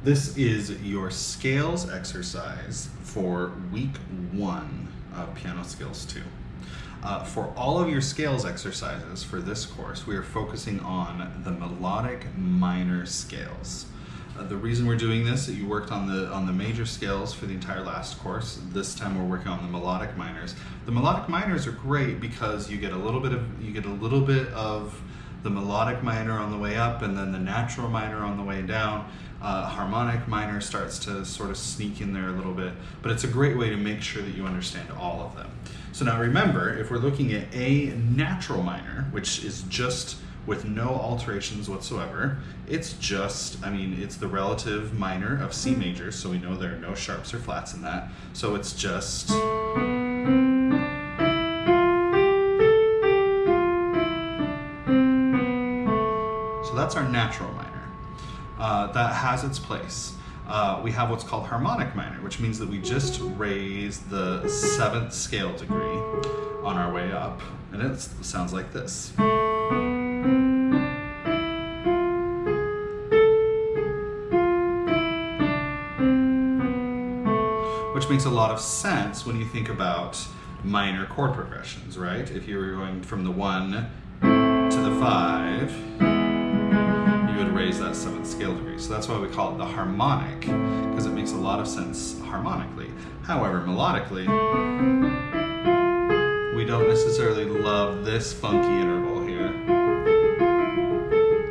This is your scales exercise for week 1 of Piano Skills 2. For all of your scales exercises for this course, we are focusing on the melodic minor scales. The reason we're doing this is that you worked on the major scales for the entire last course. This time we're working on the melodic minors. The melodic minors are great because you get a little bit of the melodic minor on the way up and then the natural minor on the way down. Harmonic minor starts to sort of sneak in there a little bit, but it's a great way to make sure that you understand all of them. So now remember, if we're looking at a natural minor, which is just with no alterations whatsoever, it's just, it's the relative minor of C major, so we know there are no sharps or flats in that. So it's just, so that's our natural minor. That has its place. We have what's called harmonic minor, which means that we just raise the 7th scale degree on our way up, and it sounds like this. Which makes a lot of sense when you think about minor chord progressions, right? If you were going from the 1 to the 5, you would raise that 7th scale degree. So that's why we call it the harmonic, because it makes a lot of sense harmonically. However, melodically, we don't necessarily love this funky interval here,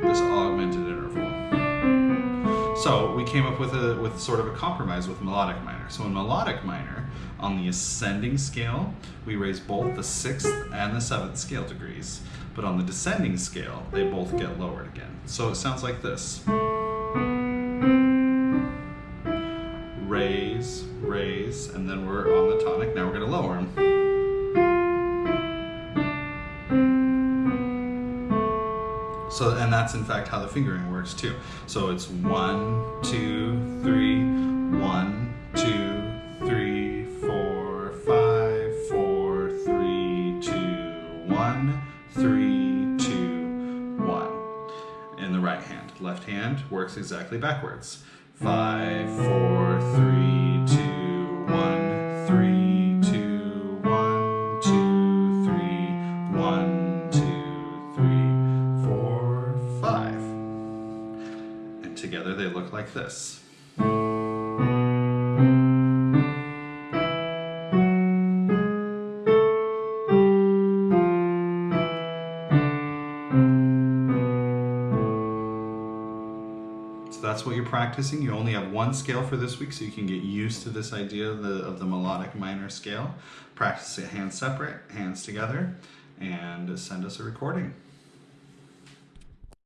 this augmented interval. So we came up with sort of a compromise with melodic minor. So in melodic minor, on the ascending scale, we raise both the 6th and the 7th scale degrees. But on the descending scale, they both get lowered again. So it sounds like this. Raise, raise, and then we're on the tonic. Now we're going to lower them. So, and that's in fact how the fingering works too. So it's 1, 2, 3, 1, 2, 3, 4, 5, 4, 3, 2, 1, 3, 2, 1. In the right hand. Left hand works exactly backwards. 5, 4, 3, 2, 1, 3, 2, 1, 2, 3, 1, 2, 3, 4, 5. And together they look like this. So that's what you're practicing. You only have one scale for this week, so you can get used to this idea of the melodic minor scale. Practice it hands separate, hands together, and send us a recording.